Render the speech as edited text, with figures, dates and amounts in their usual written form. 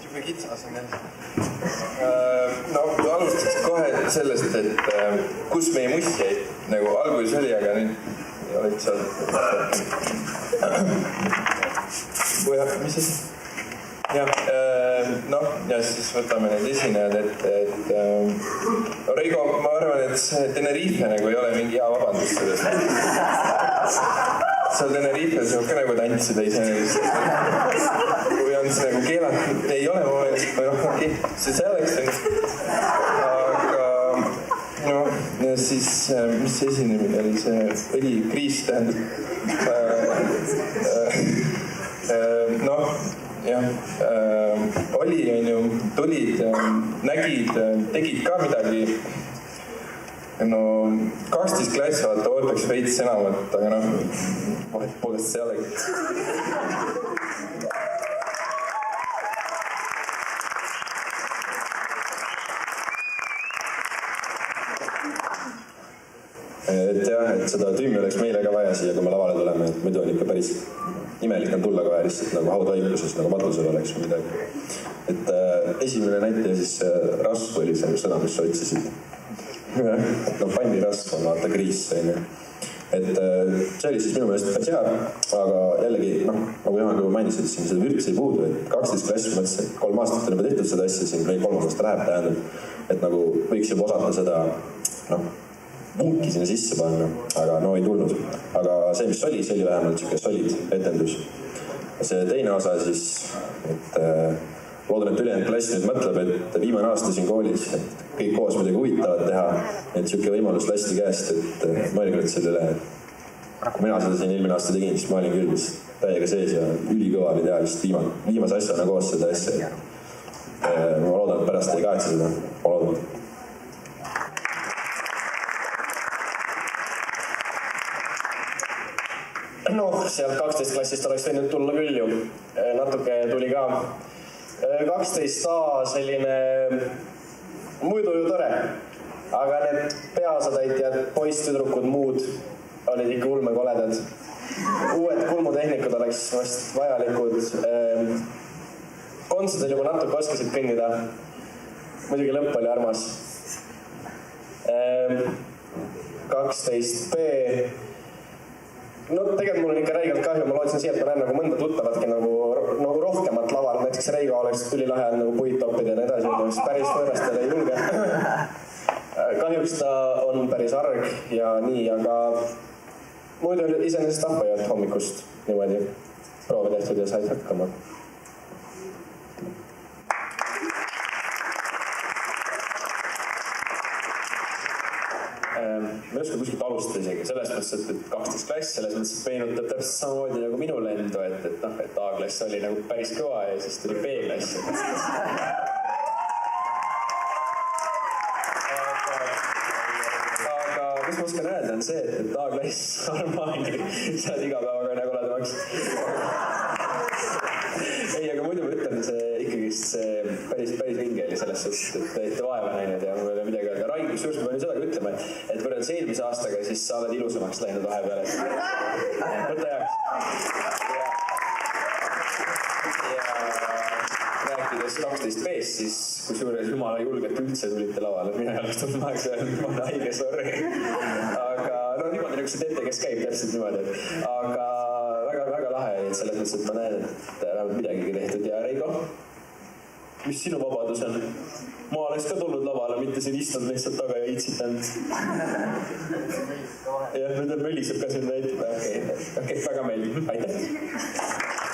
Siuke kitsas on jah. No alustaks kohe sellest, et kus meie muss jäi. Nagu alguses oli, aga nüüd ei ole üldse mis asi? Jah, ja siis võtame need esinejad, et Reigo, ma arvan, et see Tenerife nagu ei ole mingi hea vabandus sellest. Seal Tenerifes on ka nagu tantsida iseenesest. Kui on see nagu keelatud, ei ole momendist, või okei, see selleks on. Aga, ja siis, mis see esinemine oli, see õlikriis tähendab. Oli, on ju, tulid, nägid, tegid ka midagi. 12 klass vaata ootaks veits enamat, aga vahet poolest see olegi. Et jah, et seda tüümi oleks meile ka vaja siia, kui me lavale tuleme, et muidu on ikka päris imelik on tulla kohe lihtsalt nagu haudvaikuses, nagu madlusel oleks või midagi. Et esimene näitaja siis rasv oli see sõna, mis sa otsisid. Pannirasv on vaata kriis, on ju. Et see oli siis minu meelest päris hea, aga jällegi, nagu Juhan juba mainis, et siin seda vürtsi ei puudu, et 12 klassi mõtlesin, et 3 aastat on juba tehtud seda asja, siin meil 3 aasta läheb tähendab, et nagu võiks juba osata seda, punki sinna sisse panna, aga ei tulnud. Aga see, mis oli, see oli vähemalt siuke solid etendus. See teine osa siis, et loodan, et ülejäänud klass nüüd mõtleb, et viimane aasta siin koolis, et kõik koos midagi huvitavat teha, et siuke võimalus lasti käest, et mõelge nüüd selle üle. Kui mina seda siin eelmine aasta tegin, siis ma olin küll vist täiega sees ja ülikõva oli teha vist viimase asjana koos seda asja. Ma loodan, et pärast ei kahetse seda. Ma loodan. Sealt 12 klassist oleks võinud tulla küll ju. Natuke tuli ka. 12A selline muidu ju tore. Aga need peaosatäitjad, poisttüdrukud, muud olid ikka ulmekoledad. Uued kulmutehnikud oleks vast vajalikud. Kontserdil juba natuke oskasid kõnnida. Muidugi lõpp oli armas. 12B. Tegelikult mul on ikka räigelt kahju, ma lootsin siia, et ma näen nagu mõnda tuttavatki nagu rohkemat laval. Näiteks Reigo oleks ülilahe nagu puittoppida ja nii edasi, mis päris võõrastele ei julge. Kahjuks ta on päris arg ja nii, aga muidu iseenesest tahvajad hommikust niimoodi proove tehtud ja said hakkama. Ma ei oska kuskilt alustada isegi, selles mõttes, et 12 klass, selles mõttes, et meenutab täpselt samamoodi nagu minu lendu, et A-klass oli nagu päris kõva ja siis tuli B-klass. Aga mis ma oskan öelda on see, et A-klass Armani saad iga päevaga nagu koledamaks. Ei, aga muidu ma ütlen, see ikkagi päris vinge oli selles suhtes, et te vaeva näinud ja mul ei ole midagi öelda. Rain, kus juures ma pean seda ka ütlema, et võrreldes eelmise aastaga, siis sa oled ilusamaks läinud vahepeal. Võta heaks. Ja rääkides 12B-st, siis kus juures jumala julgelt üldse tulite lavale. Mina ei oleks tulnud maheks öelnud, et ma olen haige, sorry. Aga niimoodi nagu see tete, kes käib täpselt niimoodi. Aga väga lahe, et selles mõttes, et ma näen, et vähemalt midagigi tehtud. Ja Reigo, mis sinu vabadus on? Ma oleks ka tulnud lavale, mitte siin istunud lihtsalt taga ja iitsitanud. Jah, nüüd on möliseb ka siin näitab. Okei, väga meeldib. Aitäh!